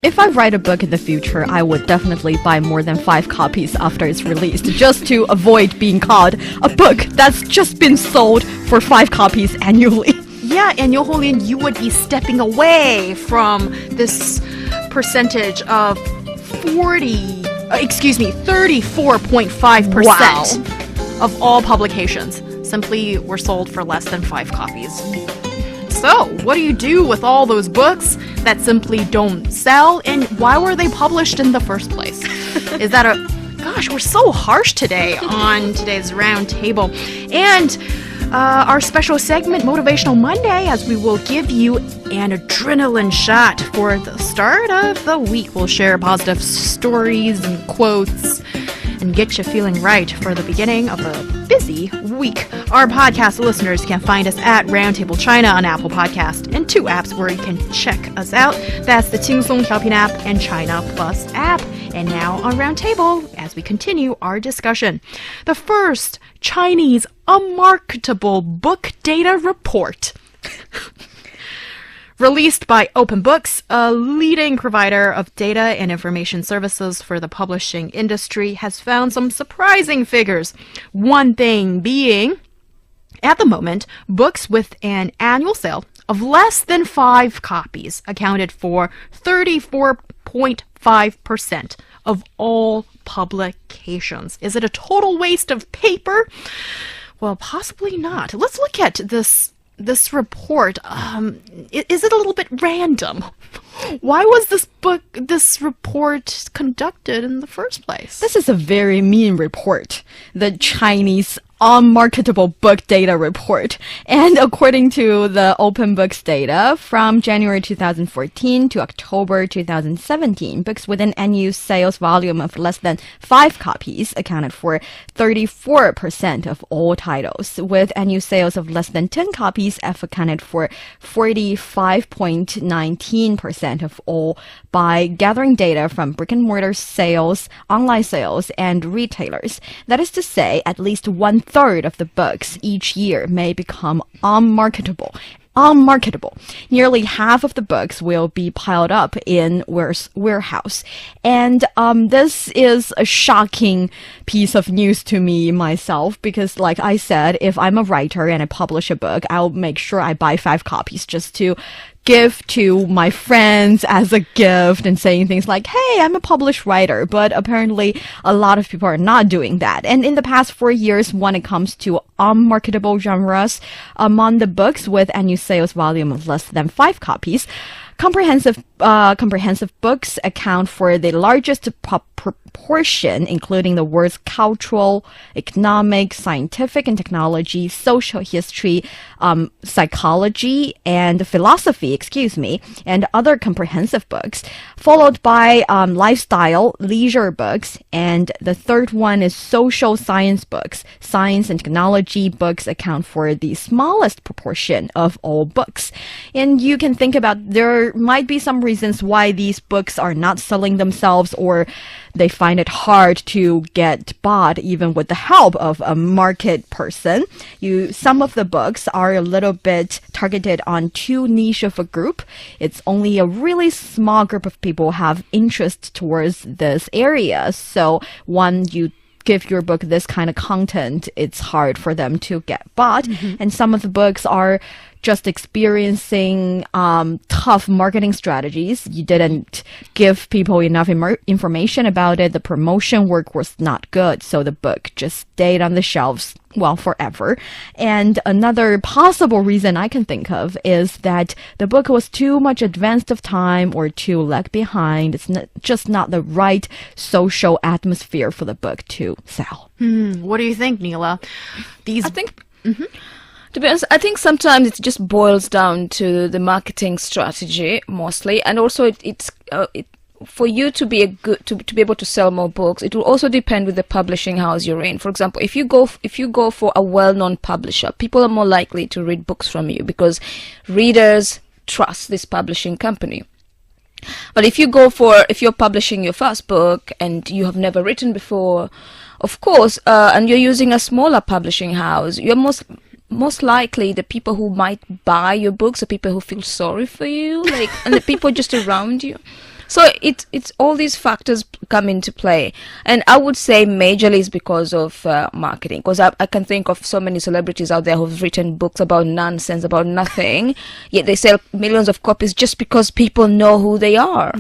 If I write a book in the future, I would definitely buy more than 5 copies after it's released, just to avoid being called a book that's just been sold for 5 copies annually. Yeah, and Yo Ho-Lin, you would be stepping away from this percentage of 34.5% of all publications simply were sold for less than 5 copies. So, what do you do with all those books that simply don't sell, and why were they published in the first place? Is that gosh, we're so harsh today on today's round table. And our special segment, Motivational Monday, as we will give you an adrenaline shot for the start of the week. We'll share positive stories and quotes and get you feeling right for the beginning of a busy week. Our podcast listeners can find us at Roundtable China on Apple Podcast and 2 apps where you can check us out. That's the Qingsong Xiaopin app and China Plus app. And now on Roundtable, as we continue our discussion, the first Chinese unmarketable book data report. Released by Open Books, a leading provider of data and information services for the publishing industry, has found some surprising figures. One thing being, at the moment, books with an annual sale of less than 5 copies accounted for 34.5% of all publications. Is it a total waste of paper? Well, possibly not. Let's look at this report. Is it a little bit random? Why was this report conducted in the first place? This is a very mean report. The Chinese unmarketable book data report. And according to the Open Books data, from January 2014 to October 2017, books with an annual sales volume of less than 5 copies accounted for 34% of all titles, with annual sales of less than 10 copies accounted for 45.19% of all, by gathering data from brick-and-mortar sales, online sales, and retailers. That is to say, at least 1/3 of the books each year may become unmarketable. Nearly half of the books will be piled up in warehouse. And this is a shocking piece of news to me myself, because like I said, if I'm a writer and I publish a book, I'll make sure I buy 5 copies just to give to my friends as a gift and saying things like, hey, I'm a published writer. But apparently a lot of people are not doing that. And in the past 4 years, when it comes to unmarketable genres, among the books with annual sales volume of less than 5 copies, comprehensive books account for the largest proportion, including the words cultural, economic, scientific and technology, social history, psychology, and philosophy, and other comprehensive books, followed by lifestyle, leisure books, and the third one is social science books. Science and technology books account for the smallest proportion of all books. And you can think about, there might be some reasons why these books are not selling themselves, or they find it hard to get bought even with the help of a market person. Some of the books are a little bit targeted on too niche of a group. It's only a really small group of people have interest towards this area. So when you give your book this kind of content, it's hard for them to get bought. Mm-hmm. And some of the books are just experiencing tough marketing strategies. You didn't give people enough information about it. The promotion work was not good, so the book just stayed on the shelves, well, forever. And another possible reason I can think of is that the book was too much advanced of time or too lag behind. It's just not the right social atmosphere for the book to sell. What do you think, Neela? I think... Mm-hmm. To be honest, I think sometimes it just boils down to the marketing strategy mostly, and also it's for you to be to be able to sell more books. It will also depend with the publishing house you're in. For example, if you go for a well-known publisher, people are more likely to read books from you because readers trust this publishing company. But if you're publishing your first book and you have never written before, of course, and you're using a smaller publishing house, you're most likely the people who might buy your books are people who feel sorry for you, and the people just around you. So it's all these factors come into play, and I would say majorly is because of marketing. Because I can think of so many celebrities out there who've written books about nonsense, about nothing, yet they sell millions of copies just because people know who they are.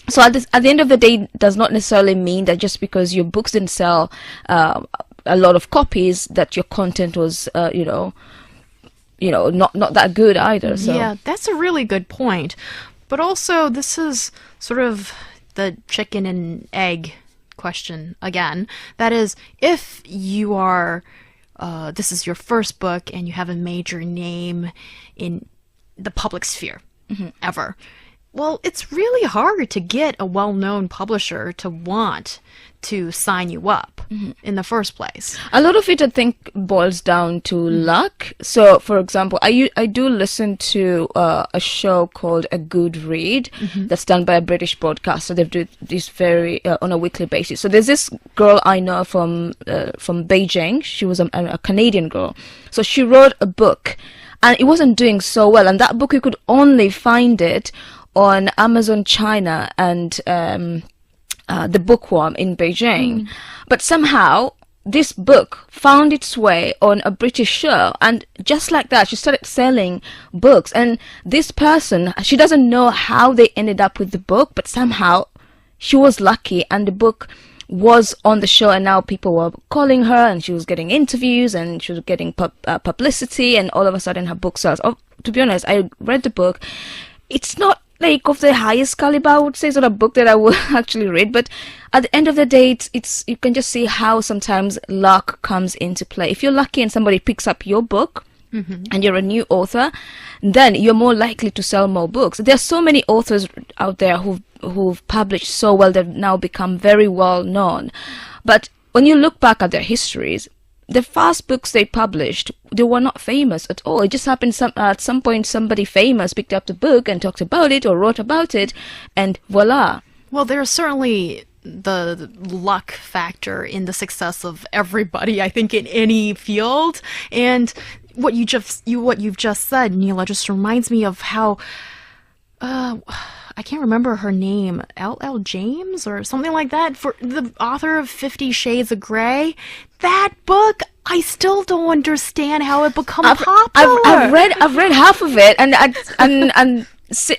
So at the end of the day, it does not necessarily mean that just because your books didn't sell a lot of copies, that your content was, not that good either. So. Yeah, that's a really good point. But also, this is sort of the chicken and egg question again. That is, if you are, this is your first book and you have a major name in the public sphere ever, well, it's really hard to get a well-known publisher to want to sign you up in the first place. A lot of it, I think, boils down to luck. So, for example, I do listen to a show called A Good Read that's done by a British broadcaster. They do this very on a weekly basis. So there's this girl I know from Beijing. She was a Canadian girl. So she wrote a book, and it wasn't doing so well. And that book, you could only find it on Amazon China and the Bookworm in Beijing. But somehow this book found its way on a British show, and just like that she started selling books. And this person, she doesn't know how they ended up with the book, but somehow she was lucky and the book was on the show, and now people were calling her and she was getting interviews and she was getting publicity, and all of a sudden her book sells. To be honest, I read the book. It's not like of the highest caliber, I would say. It's not a book that I would actually read, but at the end of the day, it's you can just see how sometimes luck comes into play. If you're lucky and somebody picks up your book and you're a new author, then you're more likely to sell more books. There are so many authors out there who've published so well, they've now become very well known. But when you look back at their histories, the first books they published, they were not famous at all. It just happened at some point somebody famous picked up the book and talked about it or wrote about it, and voila. Well, there's certainly the luck factor in the success of everybody, I think, in any field. And what you've just said, Neela, just reminds me of how I can't remember her name, L.L. James or something like that, for the author of 50 Shades of Grey. That book, I still don't understand how it became popular. I've read half of it, and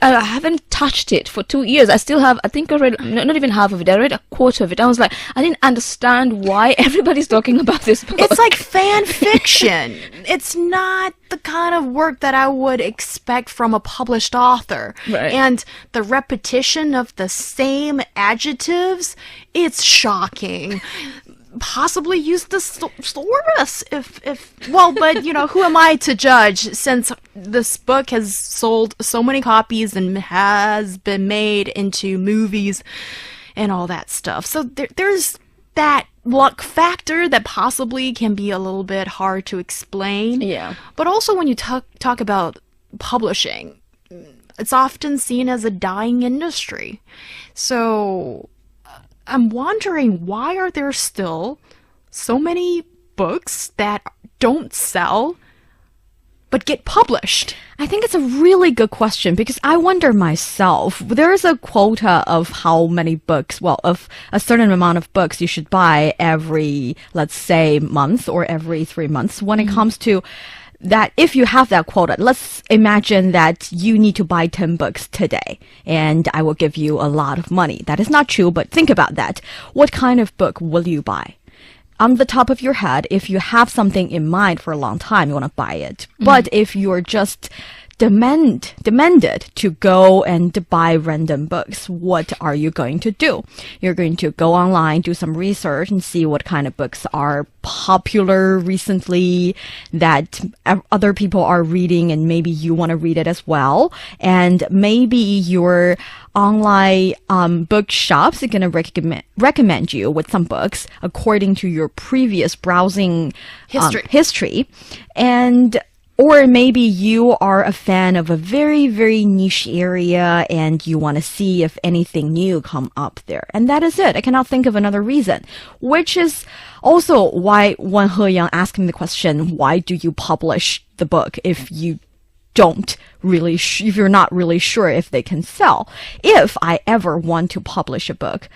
I haven't touched it for 2 years. I still have, I think I read, not even half of it, I read a quarter of it. I was like, I didn't understand why everybody's talking about this book. It's like fan fiction. It's not the kind of work that I would expect from a published author. Right. And the repetition of the same adjectives, it's shocking. Possibly use the thesaurus but who am I to judge, since this book has sold so many copies and has been made into movies and all that stuff. So there's that luck factor that possibly can be a little bit hard to explain. Yeah. But also when you talk about publishing, it's often seen as a dying industry. So I'm wondering, why are there still so many books that don't sell but get published? I think it's a really good question, because I wonder myself, there is a quota of how many books, of a certain amount of books you should buy every, let's say, month or every 3 months when it comes to that. If you have that quota, let's imagine that you need to buy 10 books today and I will give you a lot of money. That is not true, but think about that. What kind of book will you buy? On the top of your head, if you have something in mind for a long time, you want to buy it. But if you're just demanded to go and buy random books, what are you going to do? You're going to go online, do some research, and see what kind of books are popular recently that other people are reading, and maybe you want to read it as well. And maybe your online bookshops are going to recommend you with some books according to your previous browsing history. And or maybe you are a fan of a very, very niche area and you want to see if anything new come up there. And that is it. I cannot think of another reason, which is also why Wan Heyang asked me the question, why do you publish the book if you don't really, if you're not really sure if they can sell. If I ever want to publish a book,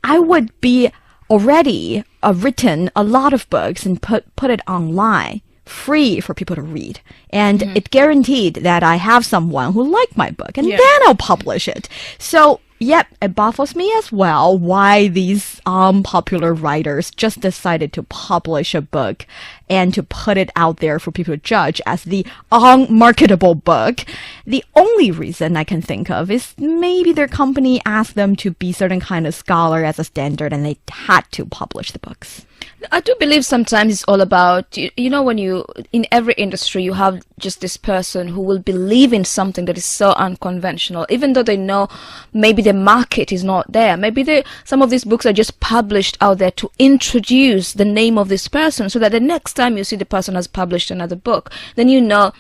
I would be already written a lot of books and put it online, free for people to read. And it guaranteed that I have someone who liked my book, and then I'll publish it. So, yep, it baffles me as well why these popular writers just decided to publish a book and to put it out there for people to judge as the unmarketable book. The only reason I can think of is maybe their company asked them to be certain kind of scholar as a standard, and they had to publish the books. I do believe sometimes it's all about, you know, when in every industry, you have just this person who will believe in something that is so unconventional, even though they know maybe the market is not there. Maybe some of these books are just published out there to introduce the name of this person, so that the next time you see the person has published another book, then you know,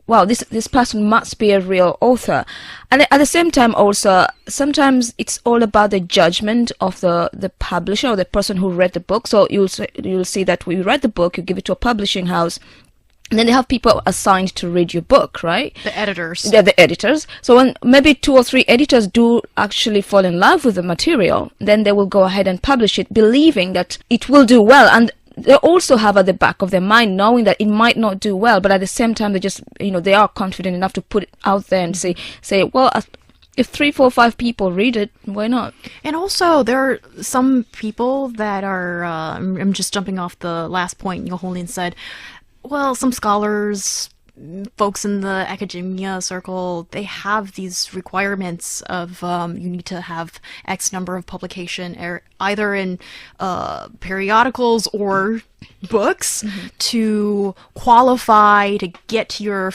wow, this person must be a real author. And at the same time also, sometimes it's all about the judgment of the publisher or the person who read the book. So you'll see that when you read the book, you give it to a publishing house, and then they have people assigned to read your book, right? The editors. They're the editors. So when maybe 2 or 3 editors do actually fall in love with the material, then they will go ahead and publish it, believing that it will do well. And they also have at the back of their mind knowing that it might not do well, but at the same time they just, they are confident enough to put it out there and say, well, if 3, 4, 5 people read it, why not? And also, there are some people that are, I'm just jumping off the last point Yoholin said, well, some scholars, folks in the academia circle, they have these requirements of you need to have X number of publication, either in periodicals or books, to qualify to get your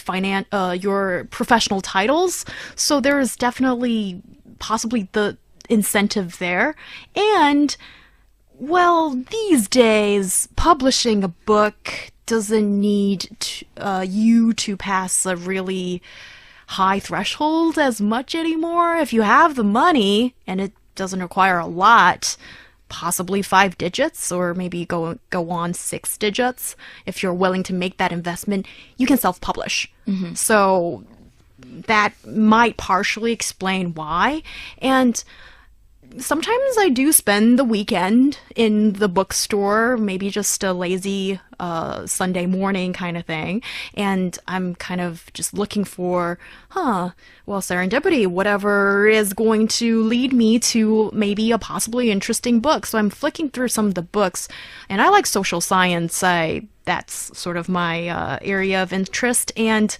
professional titles. So there is definitely possibly the incentive there. And, well, these days, publishing a book doesn't need you to pass a really high threshold as much anymore. If you have the money, and it doesn't require a lot, possibly 5 digits, or maybe go on 6 digits, if you're willing to make that investment, you can self-publish. So that might partially explain why. And sometimes I do spend the weekend in the bookstore, maybe just a lazy Sunday morning kind of thing, and I'm kind of just looking for, serendipity, whatever is going to lead me to maybe a possibly interesting book. So I'm flicking through some of the books, and I like social science. That's sort of my area of interest, and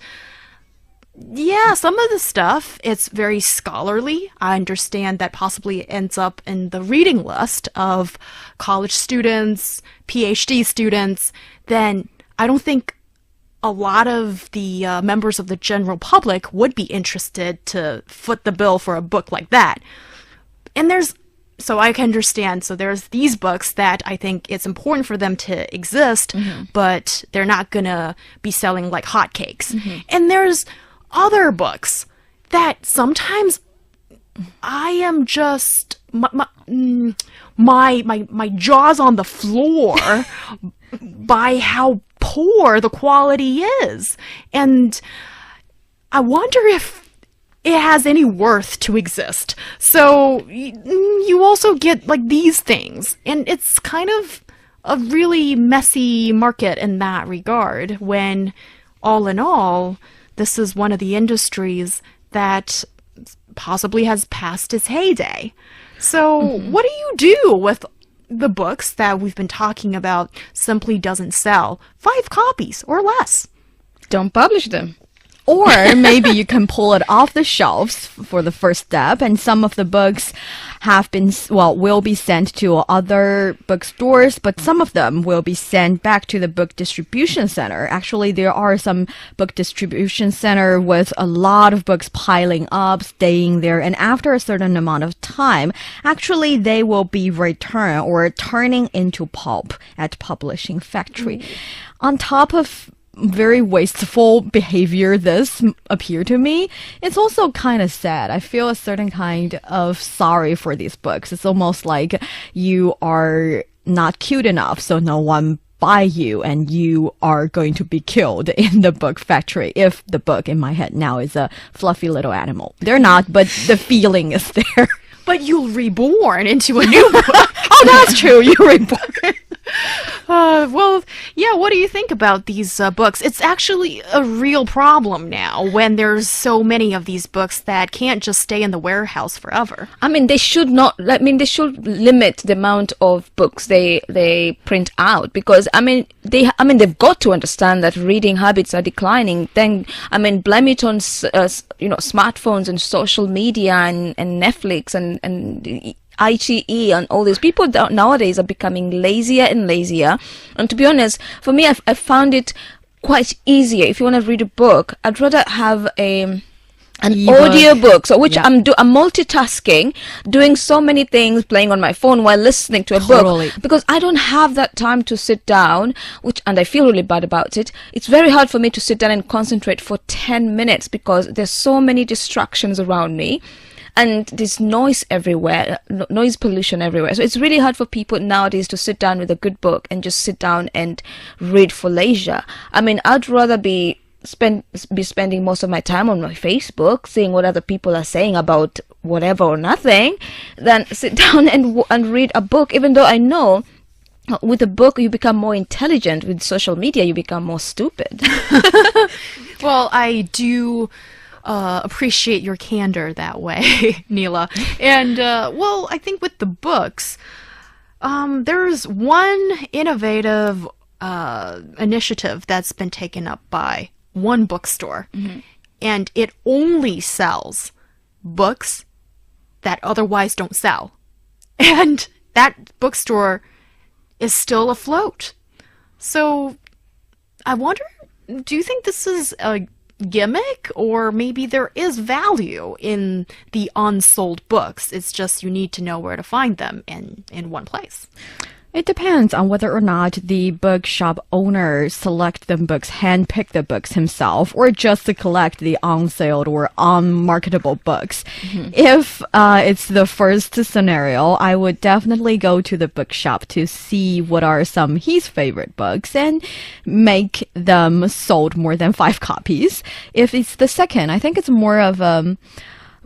yeah, some of the stuff, it's very scholarly. I understand that possibly ends up in the reading list of college students, PhD students. Then I don't think a lot of the members of the general public would be interested to foot the bill for a book like that. And so I can understand. So there's these books that I think it's important for them to exist, but they're not going to be selling like hotcakes. And there's other books that sometimes I am just my jaw's on the floor by how poor the quality is, and I wonder if it has any worth to exist. So you also get like these things, and it's kind of a really messy market in that regard, when all in all, this is one of the industries that possibly has passed its heyday. So what do you do with the books that we've been talking about simply doesn't sell? 5 copies or less. Don't publish them. Or maybe you can pull it off the shelves for the first step, and some of the books will be sent to other bookstores, but some of them will be sent back to the book distribution center. Actually, there are some book distribution center with a lot of books piling up, staying there, and after a certain amount of time, actually they will be returned or turning into pulp at publishing factory. On top of very wasteful behavior this appear to me, it's also kind of sad. I feel a certain kind of sorry for these books. It's almost like you are not cute enough, so no one buy you and you are going to be killed in the book factory if the book in my head now is a fluffy little animal. They're not, but the feeling is there. But you'll reborn into a new book. Oh, that's true. You're reborn. Well, yeah, what do you think about these books? It's actually a real problem now when there's so many of these books that can't just stay in the warehouse forever. I mean, they should not. I mean, they should limit the amount of books they print out, because they've got to understand that reading habits are declining. Then blame it on smartphones and social media and Netflix and ITE and all these people nowadays are becoming lazier and lazier. And to be honest, for me, I found it quite easier. If you want to read a book, I'd rather have an audio book, so which I'm multitasking, doing so many things, playing on my phone while listening to a book, because I don't have that time to sit down, and I feel really bad about it. It's very hard for me to sit down and concentrate for 10 minutes because there's so many distractions around me. And there's noise everywhere, noise pollution everywhere. So it's really hard for people nowadays to sit down with a good book and just sit down and read for leisure. I mean, I'd rather be spending most of my time on my Facebook, seeing what other people are saying about whatever or nothing, than sit down and read a book, even though I know with a book you become more intelligent. With social media you become more stupid. Well, I do appreciate your candor that way, Neela. And, well, I think with the books, there's one innovative initiative that's been taken up by one bookstore. Mm-hmm. And it only sells books that otherwise don't sell. And that bookstore is still afloat. So, I wonder, do you think this is a gimmick, or maybe there is value in the unsold books? It's just you need to know where to find them in one place. It depends on whether or not the bookshop owner select the books, handpick the books himself, or just to collect the unsold or unmarketable books. Mm-hmm. If it's the first scenario, I would definitely go to the bookshop to see what are some his favorite books and make them sold more than 5 copies. If it's the second, I think it's more of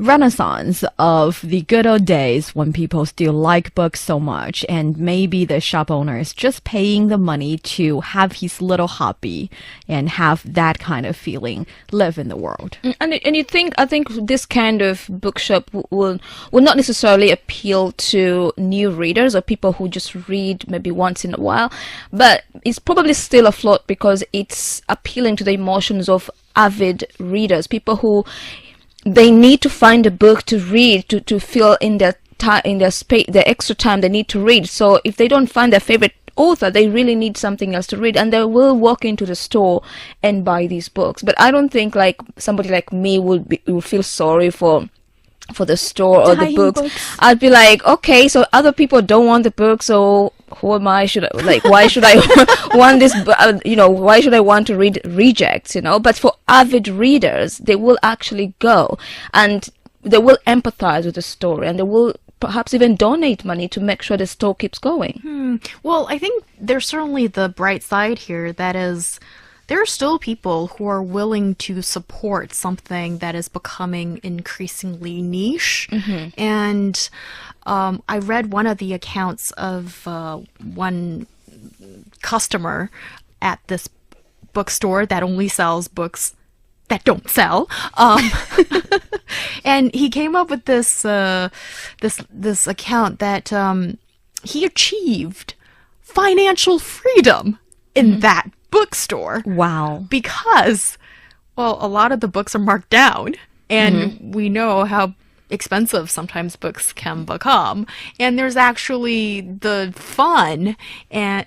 renaissance of the good old days when people still like books so much, and maybe the shop owner is just paying the money to have his little hobby and have that kind of feeling live in the world. And I think this kind of bookshop will not necessarily appeal to new readers or people who just read maybe once in a while, but it's probably still afloat because it's appealing to the emotions of avid readers, people who they need to find a book to read to fill in their time, in their space, their extra time they need to read. So if they don't find their favorite author, they really need something else to read, and they will walk into the store and buy these books. But I don't think like somebody like me would feel sorry for the store or the books. I'd be like, okay, so other people don't want the book, so who am I? Why should I want this? Why should I want to read rejects? But for avid readers, they will actually go and they will empathize with the story, and they will perhaps even donate money to make sure the store keeps going. Well, I think there's certainly the bright side here. That is, there are still people who are willing to support something that is becoming increasingly niche. Mm-hmm. And I read one of the accounts of one customer at this bookstore that only sells books that don't sell. And he came up with this account that he achieved financial freedom in that bookstore. Wow. Because, well, a lot of the books are marked down, and we know how expensive sometimes books can become, and there's actually the fun and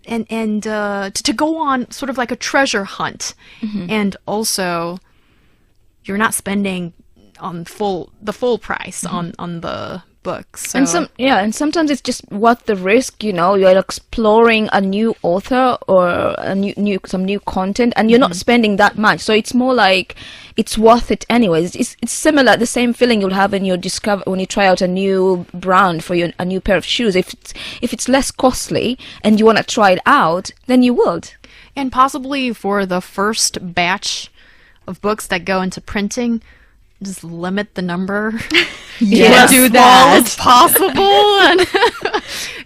to go on sort of like a treasure hunt, and also you're not spending on the full price on the books. So. And sometimes it's just worth the risk. You're exploring a new author or some new content, and you're not spending that much. So it's more like it's worth it anyways. It's similar, the same feeling you'll have when you try out a new brand for a new pair of shoes. If it's less costly and you want to try it out, then you would. And possibly for the first batch of books that go into printing, just limit the number. Yes, do that. That as possible.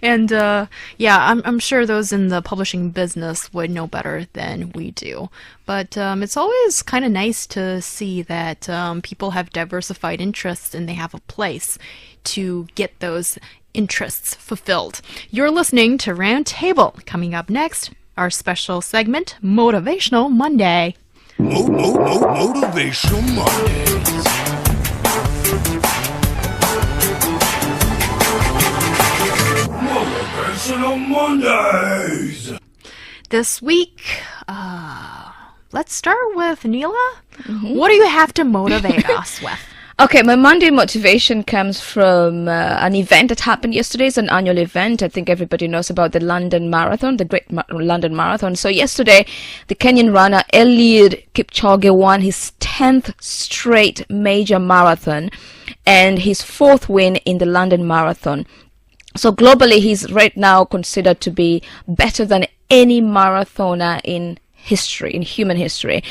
And I'm sure those in the publishing business would know better than we do. But it's always kind of nice to see that people have diversified interests and they have a place to get those interests fulfilled. You're listening to Roundtable. Coming up next, our special segment, Motivational Monday. Motivational Mondays. Motivational Mondays. This week, let's start with Neela. What do you have to motivate us with? Okay, my Monday motivation comes from an event that happened yesterday. It's an annual event. I think everybody knows about the London Marathon, the Great London Marathon. So yesterday, the Kenyan runner Eliud Kipchoge won his 10th straight major marathon and his 4th win in the London Marathon. So globally, he's right now considered to be better than any marathoner in human history.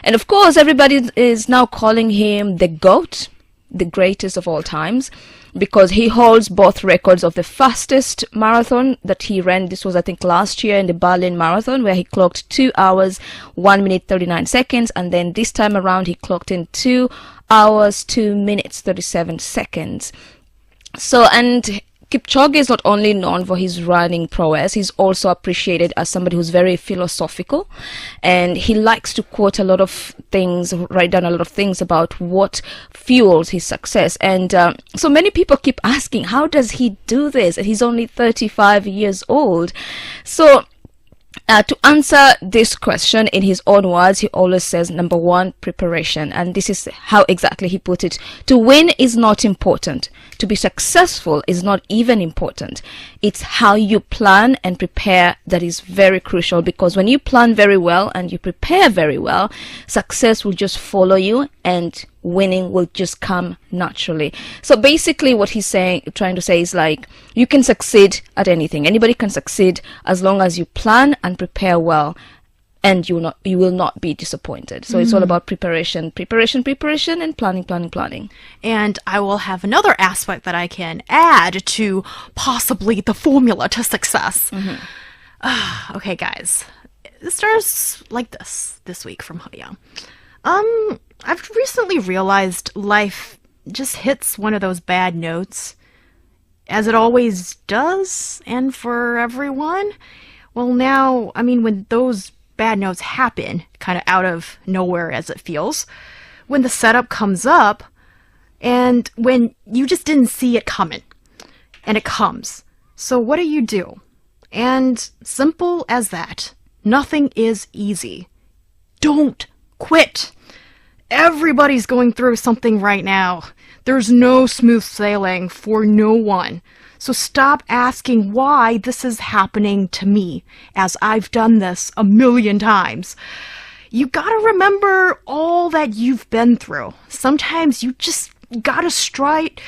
And of course, everybody is now calling him the GOAT, the greatest of all times, because he holds both records of the fastest marathon that he ran. This was, I think, last year in the Berlin Marathon, where he clocked 2 hours, 1 minute, 39 seconds. And then this time around, he clocked in 2 hours, 2 minutes, 37 seconds. So, and Kipchoge is not only known for his running prowess, he's also appreciated as somebody who's very philosophical, and he likes to quote a lot of things, write down a lot of things about what fuels his success. And so many people keep asking, how does he do this? And he's only 35 years old. So to answer this question in his own words, he always says, number one, preparation. And this is how exactly he put it. To win is not important. To be successful is not even important. It's how you plan and prepare that is very crucial, because when you plan very well and you prepare very well, success will just follow you and winning will just come naturally. So basically what he's trying to say is like, you can succeed at anything. Anybody can succeed as long as you plan and prepare well, and you will not be disappointed. So it's all about preparation, and planning. And I will have another aspect that I can add to possibly the formula to success. Okay, guys. It starts like this week from Haya. I've recently realized life just hits one of those bad notes, as it always does, and for everyone. Well, now, I mean, when those bad notes happen, kind of out of nowhere as it feels, when the setup comes up, and when you just didn't see it coming, and it comes. So what do? And simple as that. Nothing is easy. Don't quit. Everybody's going through something right now. There's no smooth sailing for no one. So stop asking why this is happening to me, as I've done this a million times. You gotta remember all that you've been through. Sometimes you just gotta slide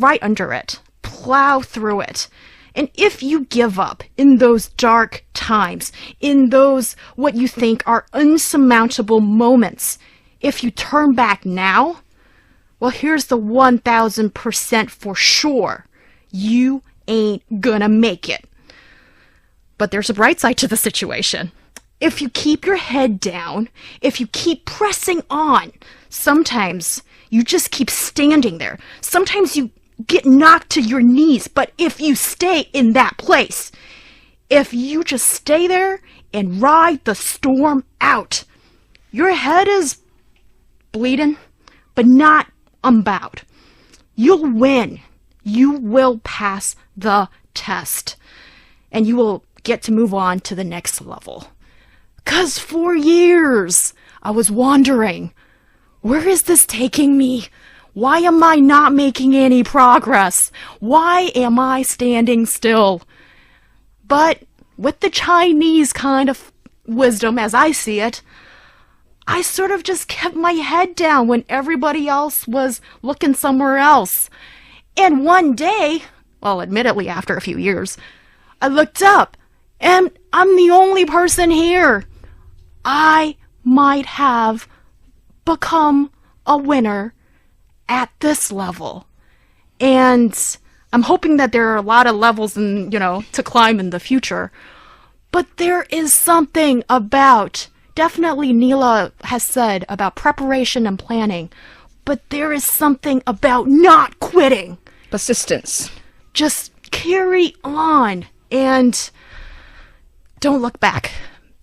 right under it, plow through it. And if you give up in those dark times, in those what you think are unsurmountable moments, if you turn back now, well, here's the 1000% for sure. You ain't gonna make it. But there's a bright side to the situation. If you keep your head down, if you keep pressing on, sometimes you just keep standing there. Sometimes you get knocked to your knees, but if you stay in that place, if you just stay there and ride the storm out, your head is bleeding, but not unbowed. You'll win. You will pass the test, and you will get to move on to the next level. 'Cause for years, I was wondering, where is this taking me? Why am I not making any progress? Why am I standing still? But with the Chinese kind of wisdom, as I see it, I sort of just kept my head down when everybody else was looking somewhere else. And one day, well, admittedly after a few years, I looked up and I'm the only person here. I might have become a winner at this level. And I'm hoping that there are a lot of levels to climb in the future. But there is something about, definitely Neela has said about preparation and planning, but there is something about not quitting. Persistence. Just carry on and don't look back.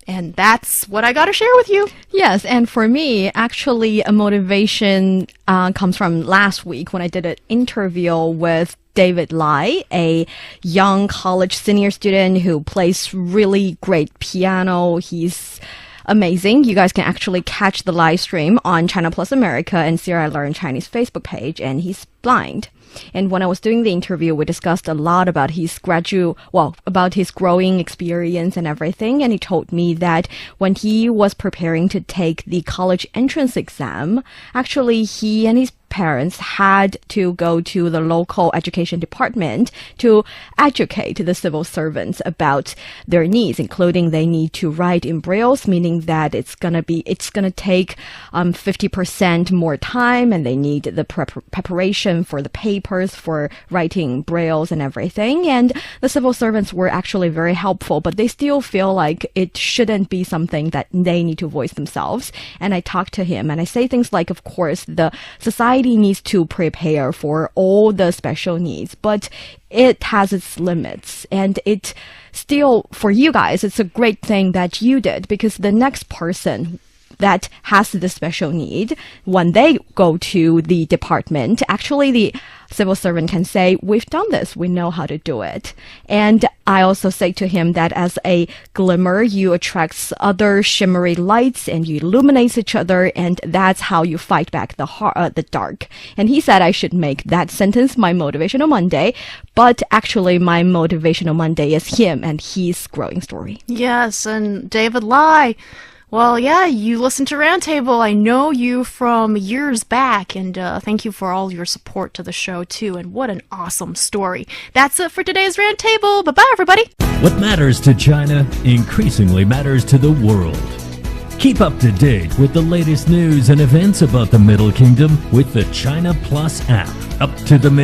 And that's what I got to share with you. Yes, and for me, actually, a motivation comes from last week when I did an interview with David Lai, a young college senior student who plays really great piano. He's amazing. You guys can actually catch the live stream on China Plus America and CRI Learn Chinese Facebook page, and he's blind. And when I was doing the interview, we discussed a lot about his about his growing experience and everything. And he told me that when he was preparing to take the college entrance exam, actually he and his parents had to go to the local education department to educate the civil servants about their needs, including they need to write in brailles, meaning that it's gonna take 50% more time, and they need the preparation for the papers for writing brailles and everything. And the civil servants were actually very helpful, but they still feel like it shouldn't be something that they need to voice themselves. And I talked to him and I say things like, of course, the society needs to prepare for all the special needs, but it has its limits. And it still, for you guys, it's a great thing that you did, because the next person that has the special need, when they go to the department, actually the civil servant can say, we've done this, we know how to do it. And I also say to him that as a glimmer, you attract other shimmery lights and you illuminate each other, and that's how you fight back the dark. And he said I should make that sentence my motivational Monday, but actually my motivational Monday is him and his growing story. Yes, and David Lai. Well, yeah, you listen to Roundtable. I know you from years back, and thank you for all your support to the show, too. And what an awesome story. That's it for today's Roundtable. Bye-bye, everybody. What matters to China increasingly matters to the world. Keep up to date with the latest news and events about the Middle Kingdom with the China Plus app. Up to the